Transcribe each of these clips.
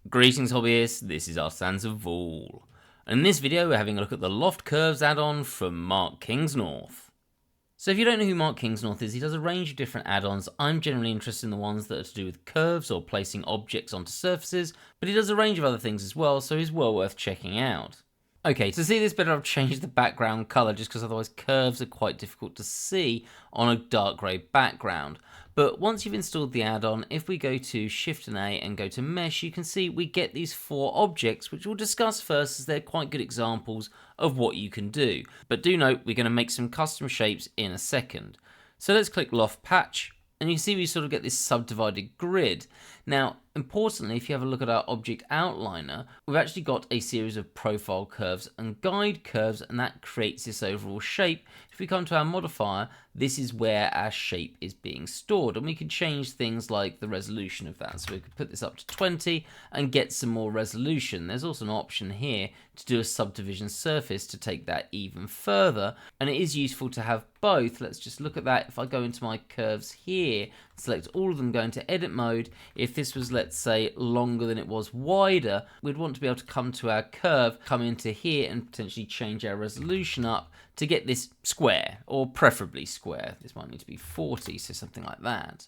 Greetings hobbyists, this is our Sands of Vol. And in this video we're having a look at the Loft Curves add-on from Mark Kingsnorth. So if you don't know who Mark Kingsnorth is, he does a range of different add-ons. I'm generally interested in the ones that are to do with curves or placing objects onto surfaces, but he does a range of other things as well, so he's well worth checking out. Okay, to see this better I've changed the background colour just because otherwise curves are quite difficult to see on a dark grey background. But once you've installed the add-on, if we go to Shift and A and go to Mesh, you can see we get these four objects, which we'll discuss first as they're quite good examples of what you can do. But do note, we're going to make some custom shapes in a second. So let's click Loft Patch, and you can see we sort of get this subdivided grid. Now, importantly, if you have a look at our object outliner, we've actually got a series of profile curves and guide curves, and that creates this overall shape. If we come to our modifier, this is where our shape is being stored, and we can change things like the resolution of that. So we could put this up to 20 and get some more resolution. There's also an option here to do a subdivision surface to take that even further, and it is useful to have both. Let's just look at that. If I go into my curves here, select all of them, go into edit mode. If this was, let's say, longer than it was wider, we'd want to be able to come to our curve, come into here and potentially change our resolution up to get this square, or preferably square. This might need to be 40, so something like that.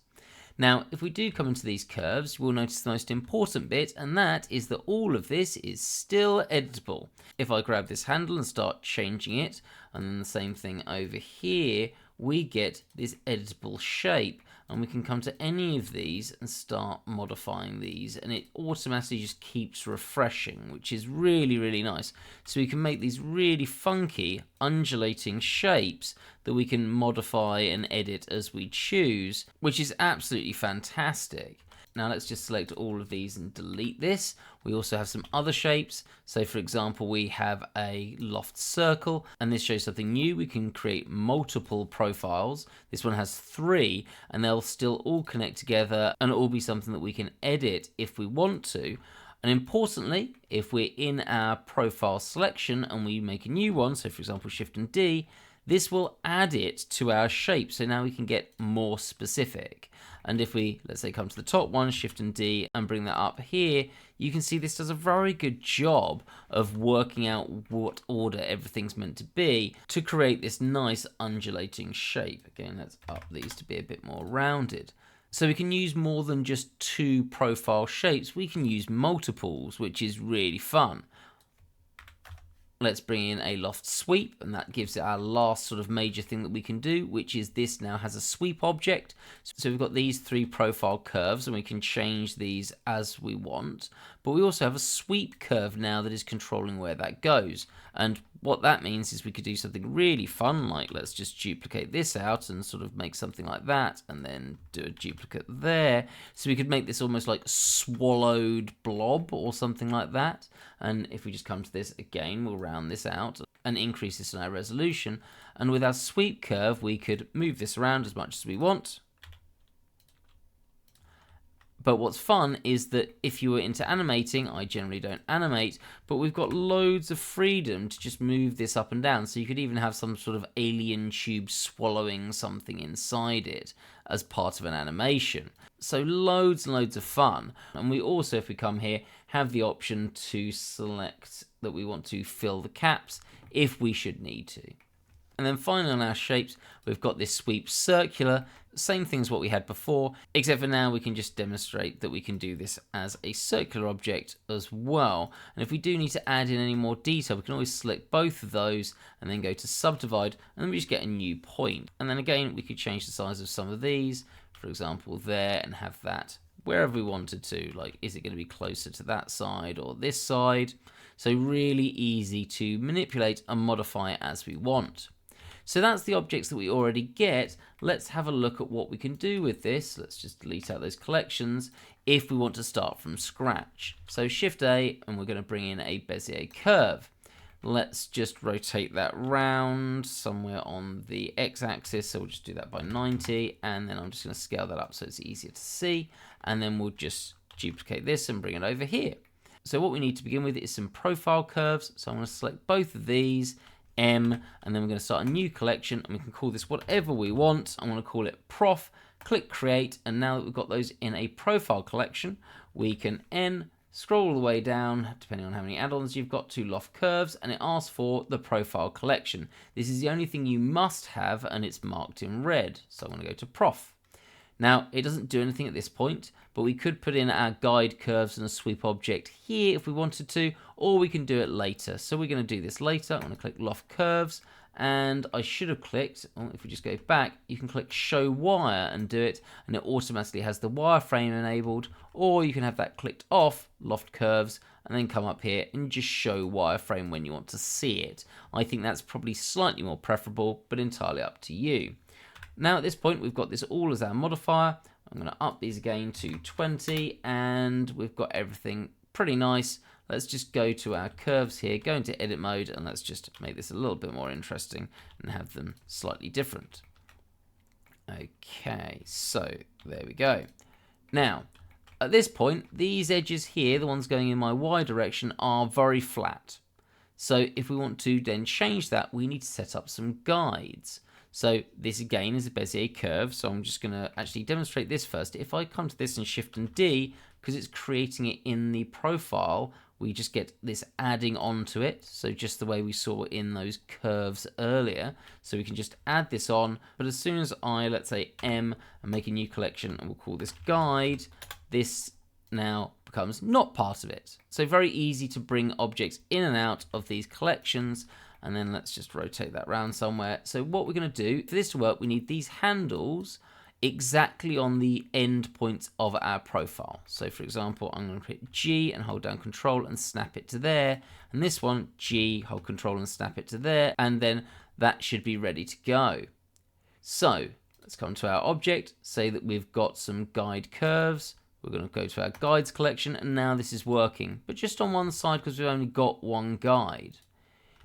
Now, if we do come into these curves, we'll notice the most important bit, and that is that all of this is still editable. If I grab this handle and start changing it, and then the same thing over here, we get this editable shape, and we can come to any of these and start modifying these, and it automatically just keeps refreshing, which is really, really nice. So we can make these really funky undulating shapes that we can modify and edit as we choose, which is absolutely fantastic. Now let's just select all of these and delete this. We also have some other shapes. So for example, we have a loft circle, and this shows something new. We can create multiple profiles. This one has 3, and they'll still all connect together and all be something that we can edit if we want to. And importantly, if we're in our profile selection and we make a new one, so for example Shift and D, this will add it to our shape, so now we can get more specific. And if we, let's say, come to the top one, Shift and D, and bring that up here, you can see this does a very good job of working out what order everything's meant to be to create this nice undulating shape. Again, let's up these to be a bit more rounded. So we can use more than just 2 profile shapes, we can use multiples, which is really fun. Let's bring in a loft sweep, and that gives it our last sort of major thing that we can do, which is this now has a sweep object. So we've got these 3 profile curves, and we can change these as we want. But we also have a sweep curve now that is controlling where that goes. And what that means is we could do something really fun, like let's just duplicate this out and sort of make something like that, and then do a duplicate there. So we could make this almost like swallowed blob or something like that. And if we just come to this again, we'll round this out and increase this in our resolution. And with our sweep curve, we could move this around as much as we want. But what's fun is that if you were into animating, I generally don't animate, but we've got loads of freedom to just move this up and down. So you could even have some sort of alien tube swallowing something inside it as part of an animation. So loads and loads of fun. And we also, if we come here, have the option to select that we want to fill the caps if we should need to. And then finally on our shapes, we've got this sweep circular, same thing as what we had before, except for now we can just demonstrate that we can do this as a circular object as well. And if we do need to add in any more detail, we can always select both of those and then go to subdivide, and then we just get a new point. And then again, we could change the size of some of these, for example there, and have that wherever we wanted to, like is it going to be closer to that side or this side? So really easy to manipulate and modify as we want. So that's the objects that we already get. Let's have a look at what we can do with this. Let's just delete out those collections if we want to start from scratch. So Shift A, and we're going to bring in a Bezier curve. Let's just rotate that round somewhere on the x-axis. So we'll just do that by 90, and then I'm just going to scale that up so it's easier to see. And then we'll just duplicate this and bring it over here. So what we need to begin with is some profile curves. So I'm going to select both of these, M, and then we're going to start a new collection, and we can call this whatever we want. I'm going to call it Prof, click create, and now that we've got those in a profile collection, we can N scroll all the way down, depending on how many add-ons you've got, to Loft Curves, and it asks for the profile collection. This is the only thing you must have, and it's marked in red. So I'm going to go to Prof. Now, it doesn't do anything at this point, but we could put in our guide curves and a sweep object here if we wanted to, or we can do it later. So we're going to do this later. I'm going to click Loft Curves, and I should have clicked, if we just go back, you can click Show Wire and do it, and it automatically has the wireframe enabled, or you can have that clicked off, Loft Curves, and then come up here and just show wireframe when you want to see it. I think that's probably slightly more preferable, but entirely up to you. Now at this point we've got this all as our modifier. I'm going to up these again to 20 and we've got everything pretty nice. Let's just go to our curves here, go into edit mode, and let's just make this a little bit more interesting and have them slightly different. Okay, so there we go. Now at this point these edges here, the ones going in my Y direction, are very flat. So if we want to then change that, we need to set up some guides. So this again is a Bezier curve, so I'm just going to actually demonstrate this first. If I come to this and Shift and D, because it's creating it in the profile, we just get this adding onto it, so just the way we saw in those curves earlier. So we can just add this on, but as soon as I, let's say M, and make a new collection, and we'll call this guide, this now becomes not part of it. So very easy to bring objects in and out of these collections. And then let's just rotate that around somewhere. So what we're going to do, for this to work, we need these handles exactly on the end points of our profile. So for example, I'm going to hit G and hold down Control and snap it to there. And this one, G, hold Control and snap it to there. And then that should be ready to go. So let's come to our object, say that we've got some guide curves. We're going to go to our guides collection, and now this is working, but just on one side because we've only got one guide.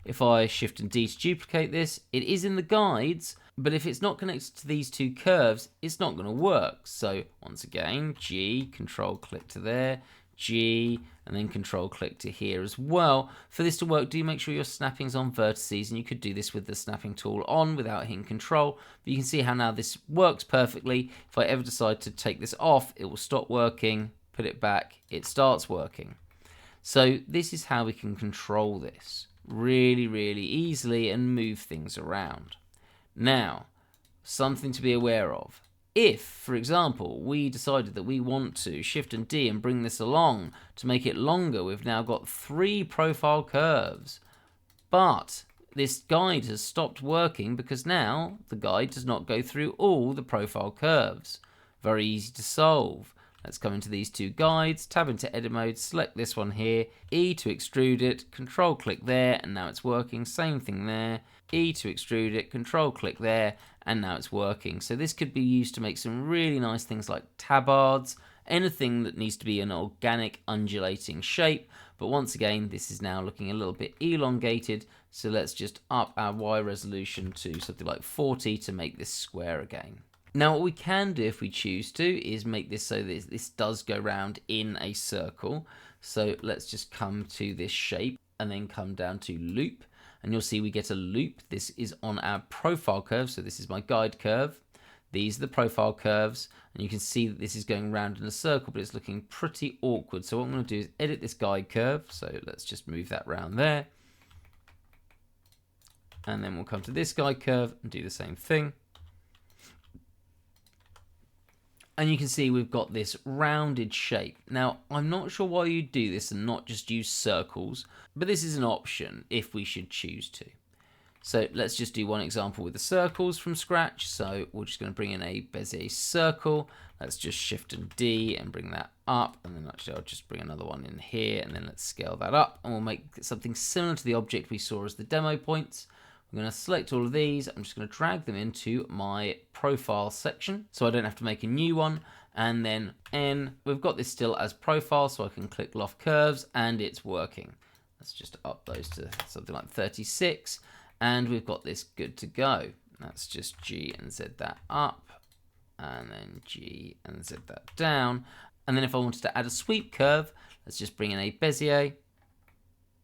If I Shift and D to duplicate this, it is in the guides, but if it's not connected to these two curves, it's not going to work. So once again, G, Control click to there, G, and then Control click to here as well. For this to work, do make sure your snapping's on vertices, and you could do this with the snapping tool on without hitting Control, but you can see how now this works perfectly. If I ever decide to take this off, it will stop working, put it back, it starts working. So this is how we can control this really, really easily and move things around. Now, something to be aware of. If, for example, we decided that we want to Shift and D and bring this along to make it longer, we've now got 3 profile curves. But this guide has stopped working because now the guide does not go through all the profile curves. Very easy to solve. Let's come into these two guides, tab into edit mode, select this one here, E to extrude it, Control click there, and now it's working. Same thing there, E to extrude it, Control click there, and now it's working. So this could be used to make some really nice things like tabards, anything that needs to be an organic undulating shape. But once again, this is now looking a little bit elongated, so let's just up our Y resolution to something like 40 to make this square again. Now what we can do if we choose to is make this so that this does go round in a circle. So let's just come to this shape and then come down to loop, and you'll see we get a loop. This is on our profile curve, so this is my guide curve. These are the profile curves, and you can see that this is going round in a circle, but it's looking pretty awkward. So what I'm going to do is edit this guide curve, so let's just move that round there. And then we'll come to this guide curve and do the same thing. And you can see we've got this rounded shape. Now, I'm not sure why you do this and not just use circles, but this is an option if we should choose to. So let's just do one example with the circles from scratch. So we're just going to bring in a Bezier circle. Let's just Shift and D and bring that up. And then actually I'll just bring another one in here, and then let's scale that up. And we'll make something similar to the object we saw as the demo points. I'm going to select all of these. I'm just going to drag them into my profile section so I don't have to make a new one. And then N, we've got this still as profile, so I can click Loft Curves and it's working. Let's just up those to something like 36, and we've got this good to go. Let's just G and Z that up, and then G and Z that down. And then if I wanted to add a sweep curve, let's just bring in a Bezier.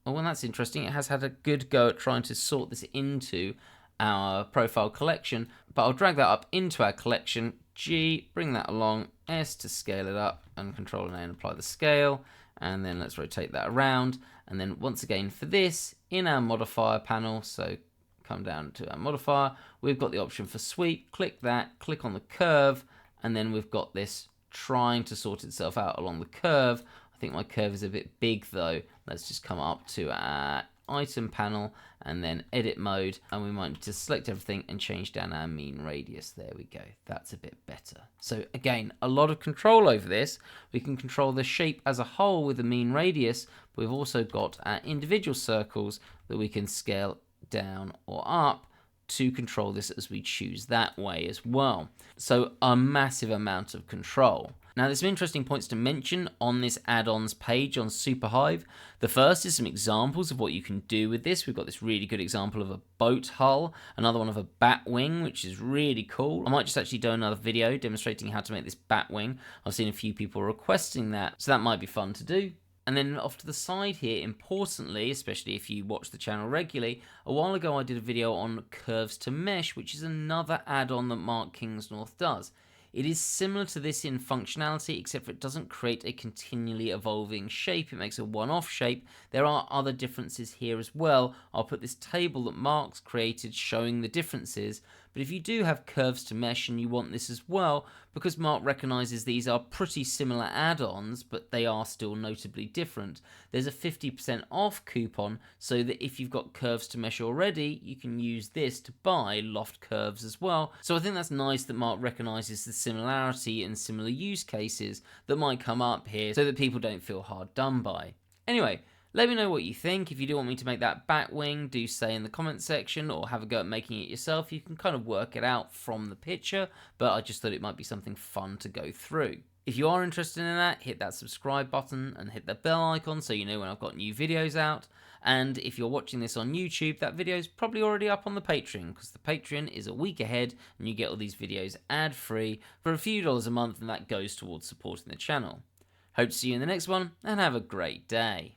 Oh, well, that's interesting. It has had a good go at trying to sort this into our profile collection, but I'll drag that up into our collection. G, bring that along, S to scale it up, and Control and A and apply the scale. and then let's rotate that around. And then once again for this, in our modifier panel, so come down to our modifier, we've got the option for sweep, click that, click on the curve, and then we've got this trying to sort itself out along the curve. I think my curve is a bit big though. Let's just come up to our item panel and then edit mode, and we might just select everything and change down our mean radius. There we go, that's a bit better. So again, a lot of control over this. We can control the shape as a whole with the mean radius, but we've also got our individual circles that we can scale down or up to control this as we choose that way as well. So a massive amount of control. Now there's some interesting points to mention on this add-ons page on Superhive. The first is some examples of what you can do with this. We've got this really good example of a boat hull, another one of a bat wing, which is really cool. I might just actually do another video demonstrating how to make this bat wing. I've seen a few people requesting that, so that might be fun to do. And then off to the side here, importantly, especially if you watch the channel regularly, a while ago I did a video on curves to mesh, which is another add-on that Mark Kingsnorth does. It is similar to this in functionality, except for it doesn't create a continually evolving shape. It makes a one-off shape. There are other differences here as well. I'll put this table that Mark's created showing the differences. But if you do have curves to mesh and you want this as well, because Mark recognizes these are pretty similar add-ons, but they are still notably different, there's a 50% off coupon, so that if you've got curves to mesh already, you can use this to buy Loft curves as well. So I think that's nice that Mark recognizes the similarity and similar use cases that might come up here, so that people don't feel hard done by. Anyway, let me know what you think. If you do want me to make that bat wing, do say in the comment section, or have a go at making it yourself. You can kind of work it out from the picture, but I just thought it might be something fun to go through. If you are interested in that, hit that subscribe button and hit the bell icon so you know when I've got new videos out. And if you're watching this on YouTube, that video is probably already up on the Patreon, because the Patreon is a week ahead and you get all these videos ad-free for a few dollars a month, and that goes towards supporting the channel. Hope to see you in the next one, and have a great day.